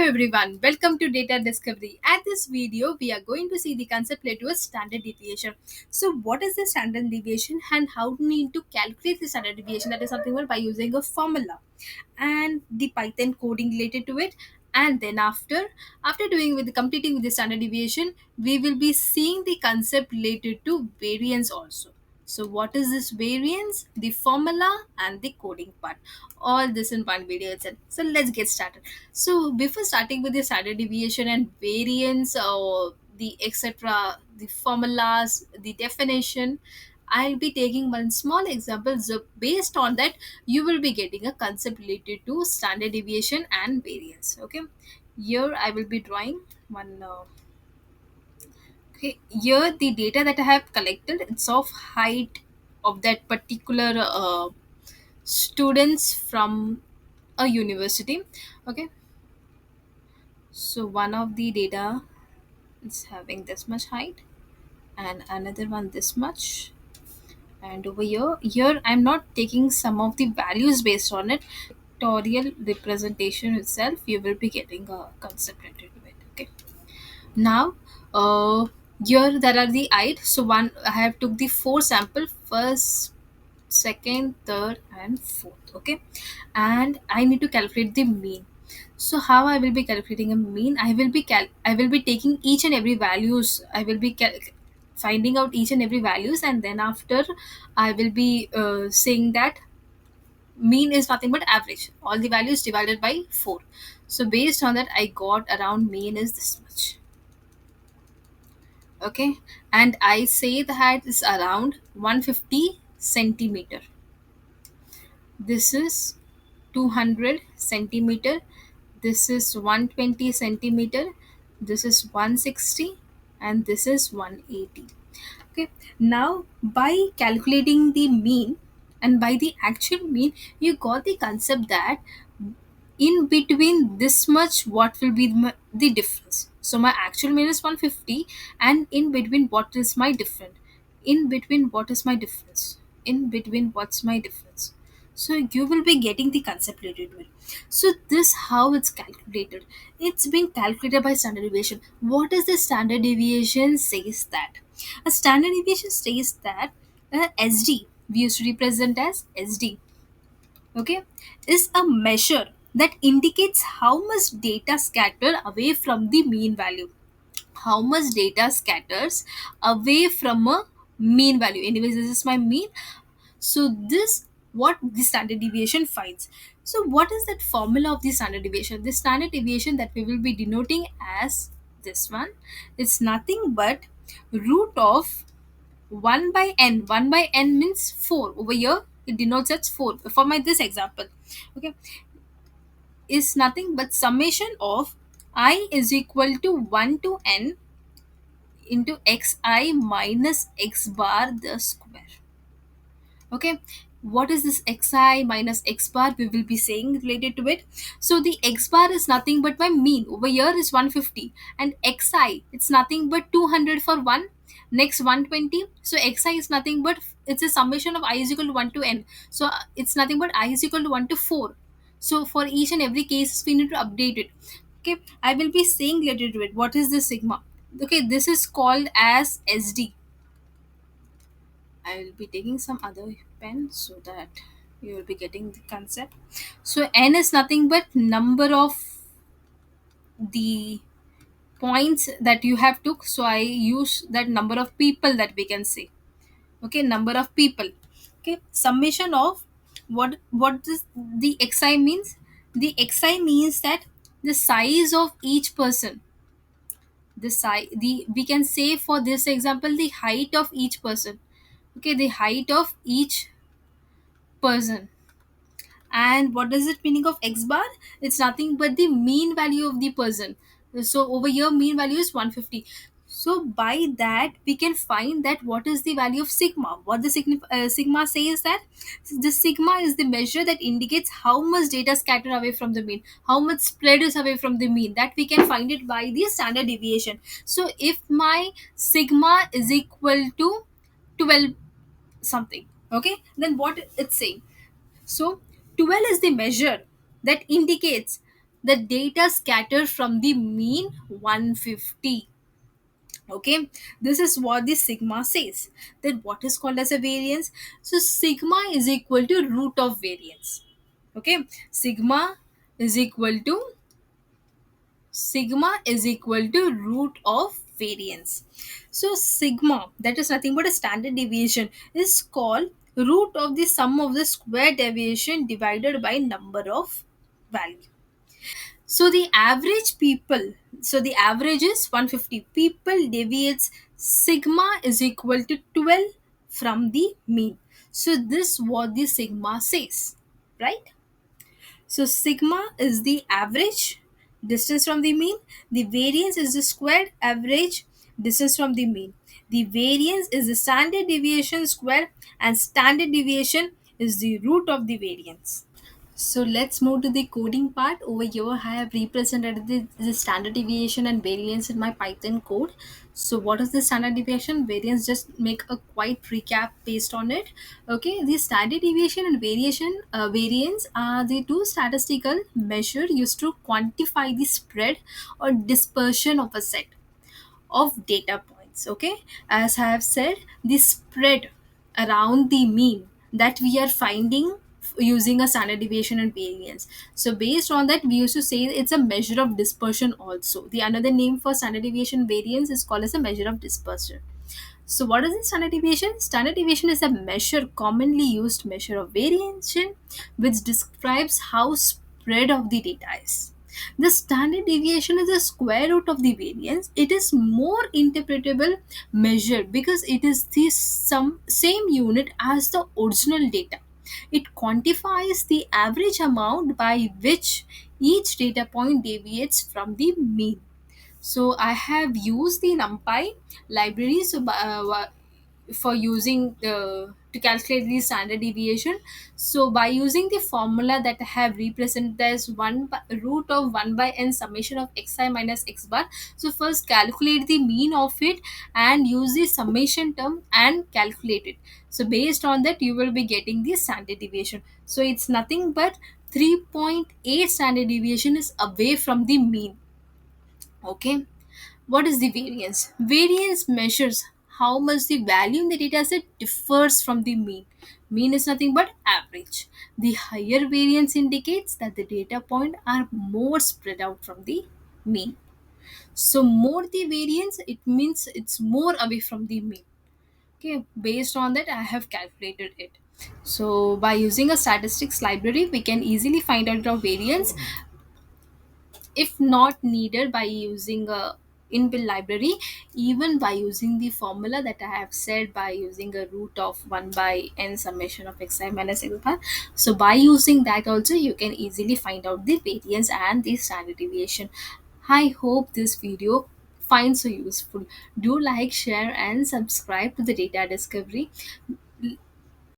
everyone, welcome to Data Discovery. At this video, we are going to see the concept related to a standard deviation. So, what is the standard deviation and how do we need to calculate the standard deviation? That is something by using a formula and the Python coding related to it. And then after doing with completing with the standard deviation, we will be seeing the concept related to variance also. So what is this variance, the formula and the coding part, all this in one video itself. So let's get started. So before starting with the standard deviation and variance or the etc, the formulas, the definition, I'll be taking one small example. So based on that, you will be getting a concept related to standard deviation and variance. Okay, here I will be drawing one. Okay, here the data that I have collected, it's of height of that particular students from a university. Okay, so one of the data is having this much height and another one this much, and over here I'm not taking some of the values based on it. Pictorial representation itself, you will be getting a concept related to it. Okay, now here there are the height. So one, I have took the four sample: first, second, third and fourth. Okay, and I need to calculate the mean. So how I will be calculating a mean? I will be taking each and every values. I will be finding out each and every values, and then after I will be saying that mean is nothing but average, all the values divided by 4. So based on that, I got around mean is this much. Okay, and I say that it's around 150 centimeter. This is 200 centimeter. This is 120 centimeter. This is 160 and this is 180. Okay, now by calculating the mean and by the actual mean, you got the concept that in between this much, what will be the difference. So my actual mean is 150, and in between, what is my different? In between, what is my difference? In between, what's my difference? So you will be getting the concept related to it. So this how it's calculated. It's being calculated by standard deviation. What is the standard deviation? Says that a standard deviation says that SD, we used to represent as SD, okay, is a measure that indicates how much data scatter away from the mean value. How much data scatters away from a mean value. Anyways, this is my mean. So this what the standard deviation finds. So what is that formula of the standard deviation? The standard deviation that we will be denoting as this one, it's nothing but root of 1 by n. 1 by n means 4. Over here it denotes as 4 for my this example. Okay, is nothing but summation of I is equal to 1 to n into xi minus x bar the square. Okay, what is this xi minus x bar? We will be saying related to it. So the x bar is nothing but my mean. Over here is 150, and xi, it's nothing but 200 for 1, next 120. So xi is nothing but, it's a summation of I is equal to 1 to n. So it's nothing but I is equal to 1 to 4. So for each and every case we need to update it. Okay, I will be saying related to it. What is this sigma? Okay, this is called as SD. I will be taking some other pen so that you will be getting the concept. So n is nothing but number of the points that you have took. So I use that number of people that we can say. Okay, number of people. Okay, summation of what does the xi means? The xi means that the size of each person. The size, the we can say for this example, the height of each person. Okay, the height of each person. And what does it meaning of x bar? It's nothing but the mean value of the person. So over here mean value is 150. So by that we can find that what is the value of sigma. What the sigma says that the sigma is the measure that indicates how much data scattered away from the mean, how much spread is away from the mean. That we can find it by the standard deviation. So if my sigma is equal to 12 something, okay, then what it's saying, so 12 is the measure that indicates the data scattered from the mean 150. Okay, this is what the sigma says. Then what is called as a variance? So sigma is equal to root of variance. Okay, sigma is equal to root of variance. So sigma, that is nothing but a standard deviation, is called root of the sum of the square deviation divided by number of value. So the average is 150. People deviates sigma is equal to 12 from the mean. So this what the sigma says, right? So sigma is the average distance from the mean. The variance is the squared average distance from the mean. The variance is the standard deviation square, and standard deviation is the root of the variance. So let's move to the coding part. Over here, I have represented the standard deviation and variance in my Python code. So what is the standard deviation? Variance, just make a quite recap based on it. Okay, the standard deviation and variance are the two statistical measure used to quantify the spread or dispersion of a set of data points. Okay, as I have said, the spread around the mean that we are finding using a standard deviation and variance. So based on that, we used to say it's a measure of dispersion. Also, the another name for standard deviation variance is called as a measure of dispersion. So what is the standard deviation? Standard deviation is a measure, commonly used measure of variation, which describes how spread of the data is. The standard deviation is the square root of the variance. It is more interpretable measure because it is the same unit as the original data. It quantifies the average amount by which each data point deviates from the mean. So I have used the NumPy library for using the to calculate the standard deviation. So by using the formula that I have represented as root of 1 by n summation of xi minus x bar. So first calculate the mean of it and use the summation term and calculate it. So based on that, you will be getting the standard deviation. So it's nothing but 3.8 standard deviation is away from the mean. Okay, what is the variance? Variance measures how much the value in the dataset differs from the mean. Mean is nothing but average. The higher variance indicates that the data points are more spread out from the mean. So more the variance, it means it's more away from the mean. Okay, based on that, I have calculated it. So by using a statistics library, we can easily find out the variance if not needed by using a inbuilt library, even by using the formula that I have said, by using a root of 1 by n summation of xi minus x bar. So by using that also, you can easily find out the variance and the standard deviation. I hope this video finds you useful. Do like, share and subscribe to the data discovery.